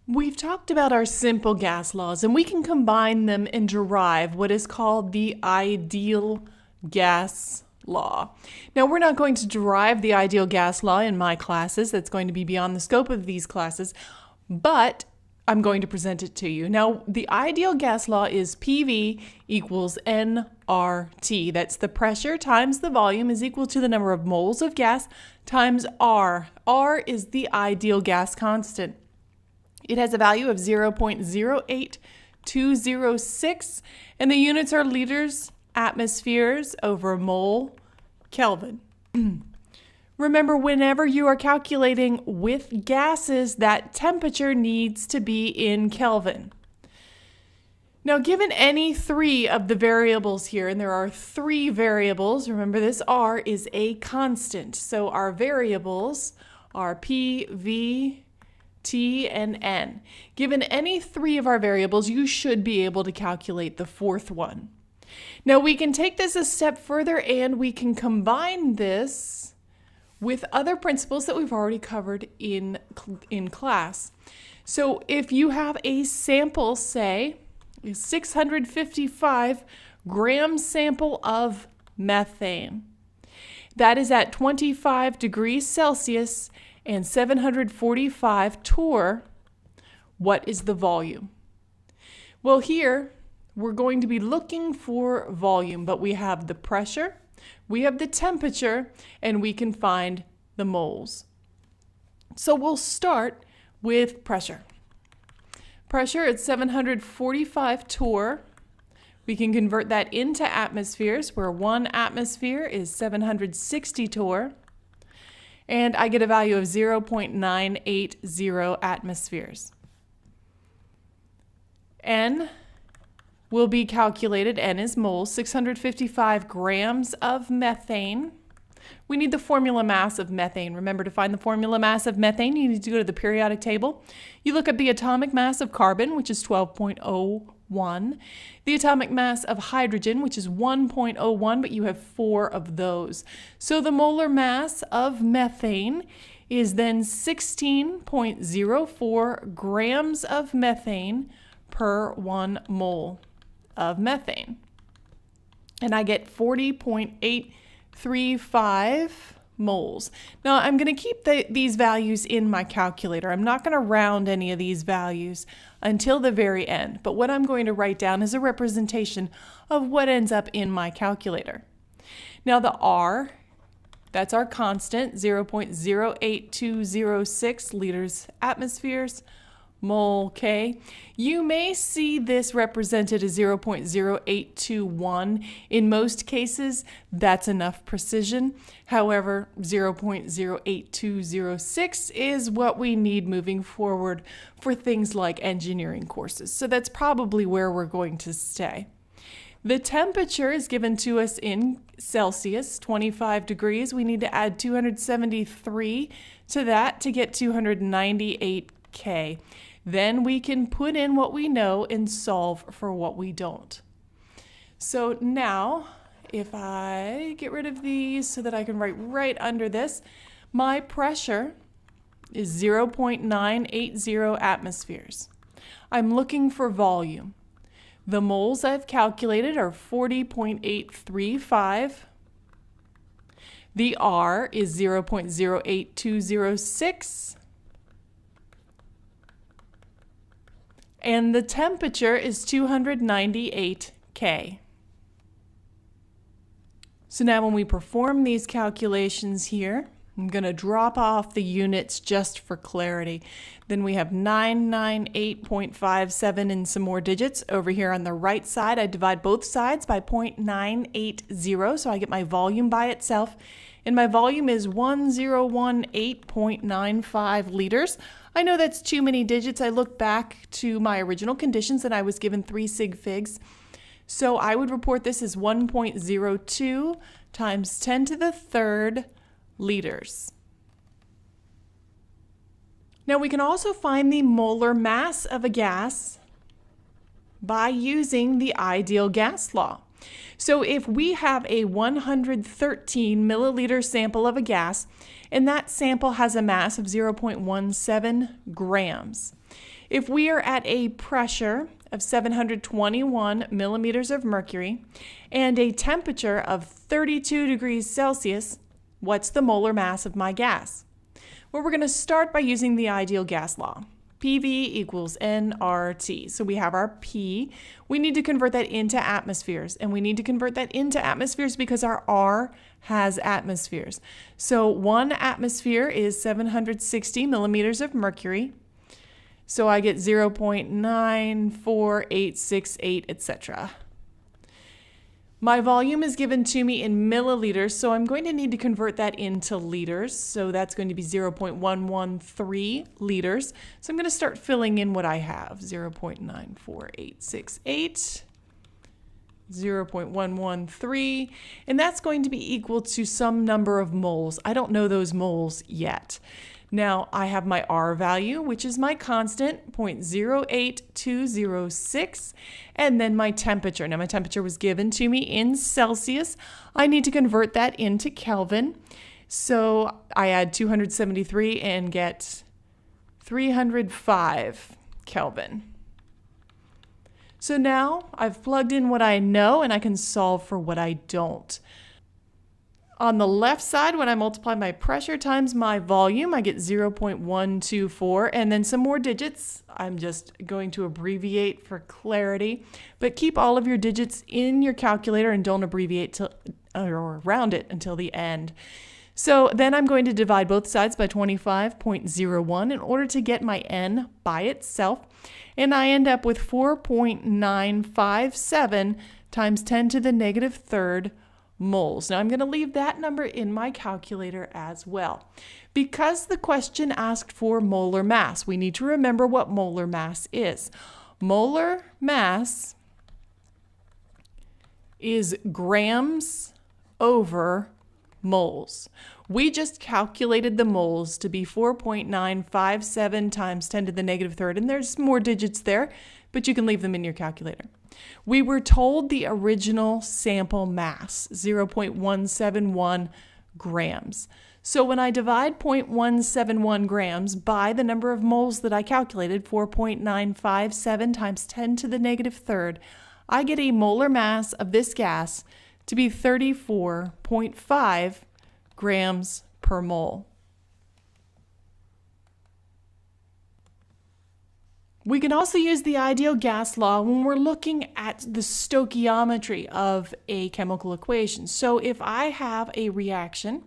We've talked about our simple gas laws, and we can combine them and derive what is called the ideal gas law. Now, we're not going to derive the ideal gas law in my classes. That's going to be beyond the scope of these classes, but I'm going to present it to you. Now, the ideal gas law is PV equals nRT. That's the pressure times the volume is equal to the number of moles of gas times R. R is the ideal gas constant. It has a value of 0.08206, and the units are liters, atmospheres over mole, Kelvin. Remember, whenever you are calculating with gases, that temperature needs to be in Kelvin. Now, given any three of the variables here, and there are three variables, remember this R is a constant. So our variables are P, V, T, and N. Given any three of our variables, you should be able to calculate the fourth one. Now we can take this a step further and we can combine this with other principles that we've already covered in class. So if you have a sample, say, a 655 gram sample of methane, that is at 25 degrees Celsius and 745 torr, what is the volume? Well, here we're going to be looking for volume, but we have the pressure, we have the temperature, and we can find the moles. So we'll start with pressure. Pressure at 745 torr. We can convert that into atmospheres, where 1 atmosphere is 760 torr. And I get a value of 0.980 atmospheres. N will be calculated, N is moles, 655 grams of methane. We need the formula mass of methane. Remember, to find the formula mass of methane, you need to go to the periodic table. You look at the atomic mass of carbon, which is 12.01. The atomic mass of hydrogen, which is 1.01, but you have 4 of those. So the molar mass of methane is then 16.04 grams of methane per 1 mole of methane. And I get 40.835 moles. Now I'm going to keep these values in my calculator. I'm not going to round any of these values until the very end, but what I'm going to write down is a representation of what ends up in my calculator. Now the R, that's our constant, 0.08206 liters atmospheres, mole K. You may see this represented as 0.0821. In most cases, that's enough precision. However, 0.08206 is what we need moving forward for things like engineering courses. So that's probably where we're going to stay. The temperature is given to us in Celsius, 25 degrees. We need to add 273 to that to get 298 K. Then we can put in what we know and solve for what we don't. So now, if I get rid of these so that I can write right under this, my pressure is 0.980 atmospheres. I'm looking for volume. The moles I've calculated are 40.835. The R is 0.08206. And the temperature is 298 K. So now when we perform these calculations here, I'm going to drop off the units just for clarity. Then we have 998.57 and some more digits. Over here on the right side, I divide both sides by 0.980, so I get my volume by itself. And my volume is 1018.95 liters. I know that's too many digits. I look back to my original conditions and I was given 3 sig figs. So I would report this as 1.02 times 10 to the third liters. Now we can also find the molar mass of a gas by using the ideal gas law. So if we have a 113 milliliter sample of a gas, and that sample has a mass of 0.17 grams, If we are at a pressure of 721 millimeters of mercury and a temperature of 32 degrees Celsius, what's the molar mass of my gas? Well, we're going to start by using the ideal gas law. PV equals nRT. So we have our P. We need to convert that into atmospheres, and we need to convert that into atmospheres because our R has atmospheres. So 1 atmosphere is 760 millimeters of mercury. So I get 0.94868, etc. My volume is given to me in milliliters, so I'm going to need to convert that into liters. So that's going to be 0.113 liters. So I'm going to start filling in what I have. 0.94868, 0.113, and that's going to be equal to some number of moles. I don't know those moles yet. Now I have my R value, which is my constant, 0.08206, and then my temperature. Now my temperature was given to me in Celsius. I need to convert that into Kelvin. So I add 273 and get 305 Kelvin. So now I've plugged in what I know and I can solve for what I don't. On the left side, when I multiply my pressure times my volume, I get 0.124, and then some more digits. I'm just going to abbreviate for clarity, but keep all of your digits in your calculator and don't abbreviate or round it until the end. So then I'm going to divide both sides by 25.01 in order to get my N by itself, and I end up with 4.957 times 10 to the negative third moles. Now I'm going to leave that number in my calculator as well. Because the question asked for molar mass, we need to remember what molar mass is. Molar mass is grams over moles. We just calculated the moles to be 4.957 times 10 to the negative third, and there's more digits there, but you can leave them in your calculator. We were told the original sample mass, 0.171 grams. So when I divide 0.171 grams by the number of moles that I calculated, 4.957 times 10 to the negative third, I get a molar mass of this gas to be 34.5 grams per mole. We can also use the ideal gas law when we're looking at the stoichiometry of a chemical equation. So if I have a reaction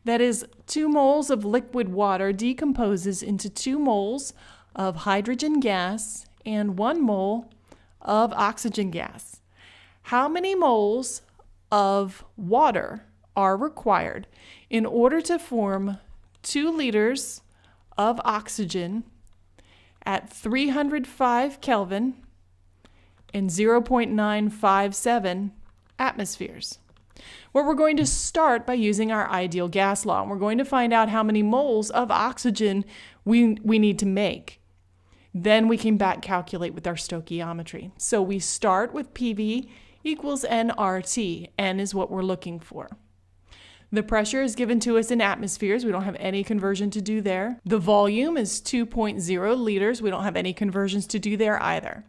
that is 2 moles of liquid water decomposes into 2 moles of hydrogen gas and 1 mole of oxygen gas, how many moles of water are required in order to form 2 liters of oxygen at 305 Kelvin and 0.957 atmospheres? Well, we're going to start by using our ideal gas law. And we're going to find out how many moles of oxygen we need to make. Then we can back calculate with our stoichiometry. So we start with PV equals nRT. N is what we're looking for. The pressure is given to us in atmospheres. We don't have any conversion to do there. The volume is 2.0 liters. We don't have any conversions to do there either.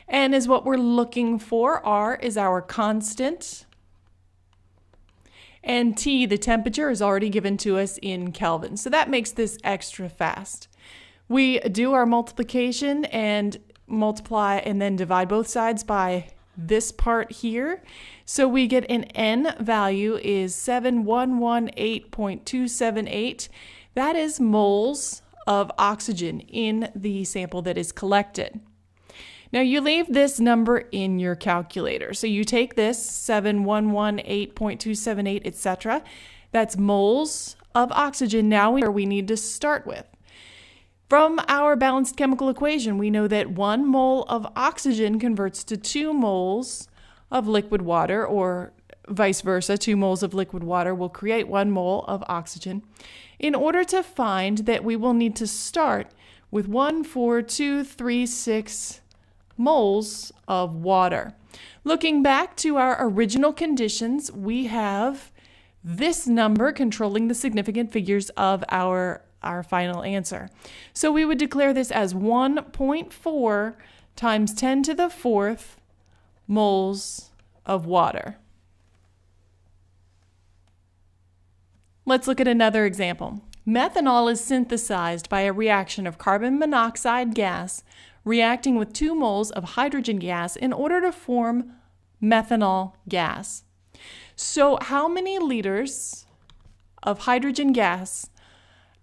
N is what we're looking for. R is our constant. And T, the temperature, is already given to us in Kelvin. So that makes this extra fast. We do our multiplication and multiply and then divide both sides by this part here. So we get an N value is 7118.278. That is moles of oxygen in the sample that is collected. Now you leave this number in your calculator. So you take this 7118.278, etc. That's moles of oxygen. Now we need to start with. From our balanced chemical equation, we know that 1 mole of oxygen converts to 2 moles of liquid water, or vice versa. 2 moles of liquid water will create 1 mole of oxygen. In order to find that, we will need to start with 1,4,2,3,6 moles of water. Looking back to our original conditions, we have this number controlling the significant figures of our our final answer. So we would declare this as 1.4 times 10 to the 4th moles of water. Let's look at another example. Methanol is synthesized by a reaction of carbon monoxide gas reacting with 2 moles of hydrogen gas in order to form methanol gas. So how many liters of hydrogen gas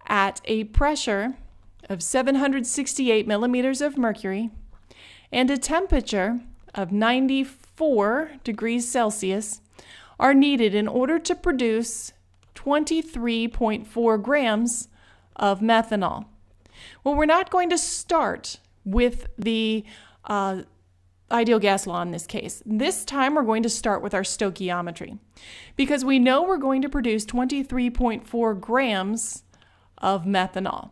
at a pressure of 768 millimeters of mercury and a temperature of 94 degrees Celsius are needed in order to produce 23.4 grams of methanol? Well, we're not going to start with the ideal gas law in this case. This time we're going to start with our stoichiometry because we know we're going to produce 23.4 grams of methanol.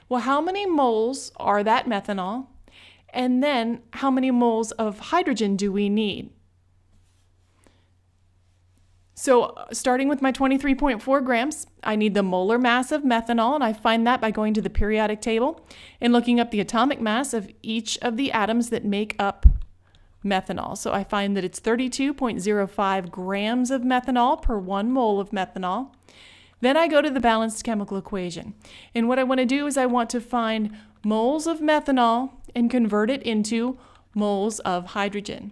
Well, how many moles are that methanol? And then how many moles of hydrogen do we need? So starting with my 23.4 grams, I need the molar mass of methanol, and I find that by going to the periodic table and looking up the atomic mass of each of the atoms that make up methanol. So I find that it's 32.05 grams of methanol per 1 mole of methanol. Then I go to the balanced chemical equation. And what I want to do is I want to find moles of methanol and convert it into moles of hydrogen.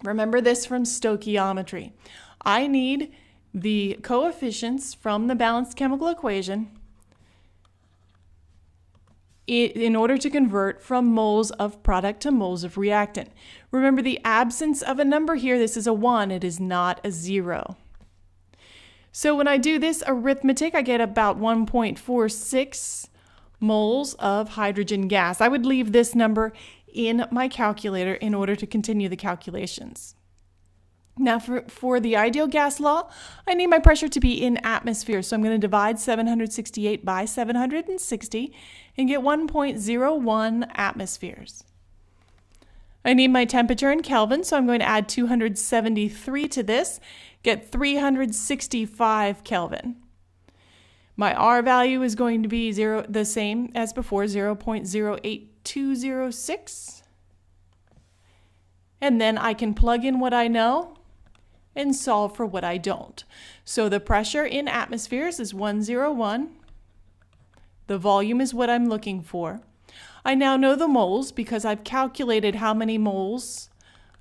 Remember this from stoichiometry. I need the coefficients from the balanced chemical equation in order to convert from moles of product to moles of reactant. Remember the absence of a number here, this is a 1, it is not a 0. So when I do this arithmetic, I get about 1.46 moles of hydrogen gas. I would leave this number in my calculator in order to continue the calculations. Now for the ideal gas law, I need my pressure to be in atmosphere. So I'm going to divide 768 by 760 and get 1.01 atmospheres. I need my temperature in Kelvin, so I'm going to add 273 to this, get 365 Kelvin. My R value is going to be the same as before, 0.08206. And then I can plug in what I know and solve for what I don't. So the pressure in atmospheres is 101. The volume is what I'm looking for. I now know the moles because I've calculated how many moles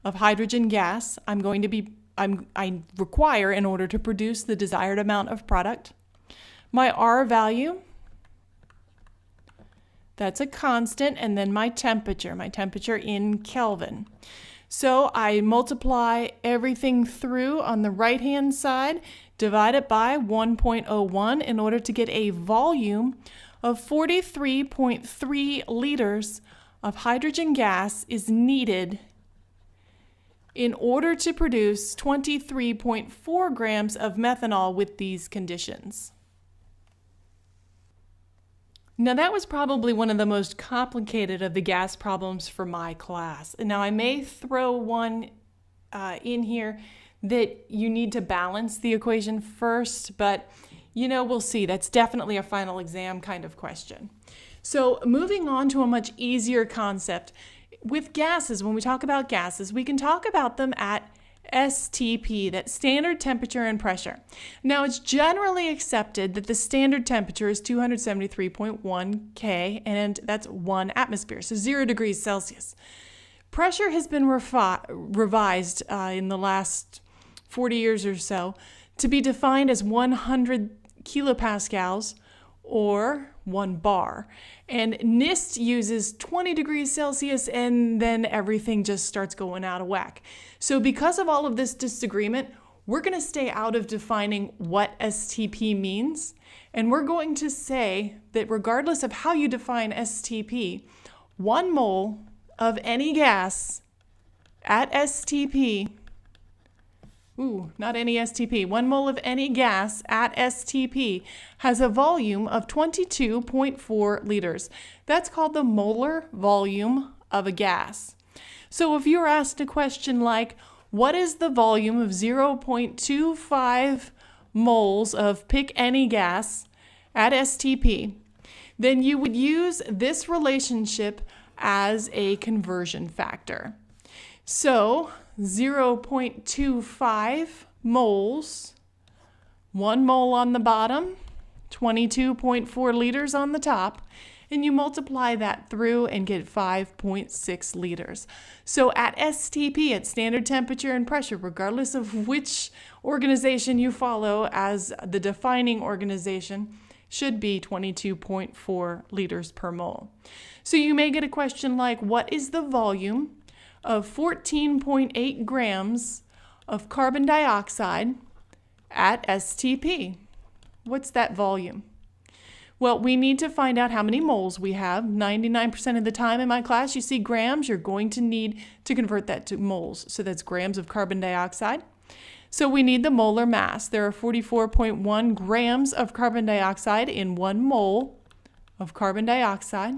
of hydrogen gas I require in order to produce the desired amount of product. My R value, that's a constant, and then my temperature in Kelvin. So I multiply everything through on the right-hand side, divide it by 1.01 in order to get a volume of 43.3 liters of hydrogen gas is needed in order to produce 23.4 grams of methanol with these conditions. Now that was probably one of the most complicated of the gas problems for my class. And now I may throw one in here that you need to balance the equation first, but we'll see. That's definitely a final exam kind of question. So moving on to a much easier concept. With gases, when we talk about gases, we can talk about them at STP, that's standard temperature and pressure. Now, it's generally accepted that the standard temperature is 273.1 K, and that's 1 atmosphere, so 0 degrees Celsius. Pressure has been revised in the last 40 years or so to be defined as 100 kilopascals or 1 bar. And NIST uses 20 degrees Celsius, and then everything just starts going out of whack. So because of all of this disagreement, we're going to stay out of defining what STP means. And we're going to say that regardless of how you define STP, 1 mole of any gas at STP, not any STP, 1 mole of any gas at STP has a volume of 22.4 liters. That's called the molar volume of a gas. So if you're asked a question like, what is the volume of 0.25 moles of pick any gas at STP? then you would use this relationship as a conversion factor. So 0.25 moles, 1 mole on the bottom, 22.4 liters on the top, and you multiply that through and get 5.6 liters. So at STP, at standard temperature and pressure, regardless of which organization you follow as the defining organization, should be 22.4 liters per mole. So you may get a question like, what is the volume of 14.8 grams of carbon dioxide at STP? What's that volume? Well, we need to find out how many moles we have. 99% of the time in my class, you see grams, you're going to need to convert that to moles. So that's grams of carbon dioxide. So we need the molar mass. There are 44.1 grams of carbon dioxide in 1 mole of carbon dioxide.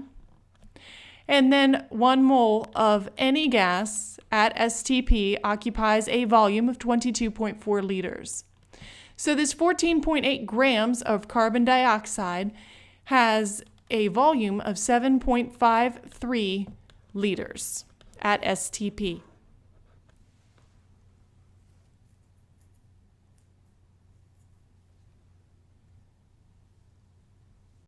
And then 1 mole of any gas at STP occupies a volume of 22.4 liters. So this 14.8 grams of carbon dioxide has a volume of 7.53 liters at STP.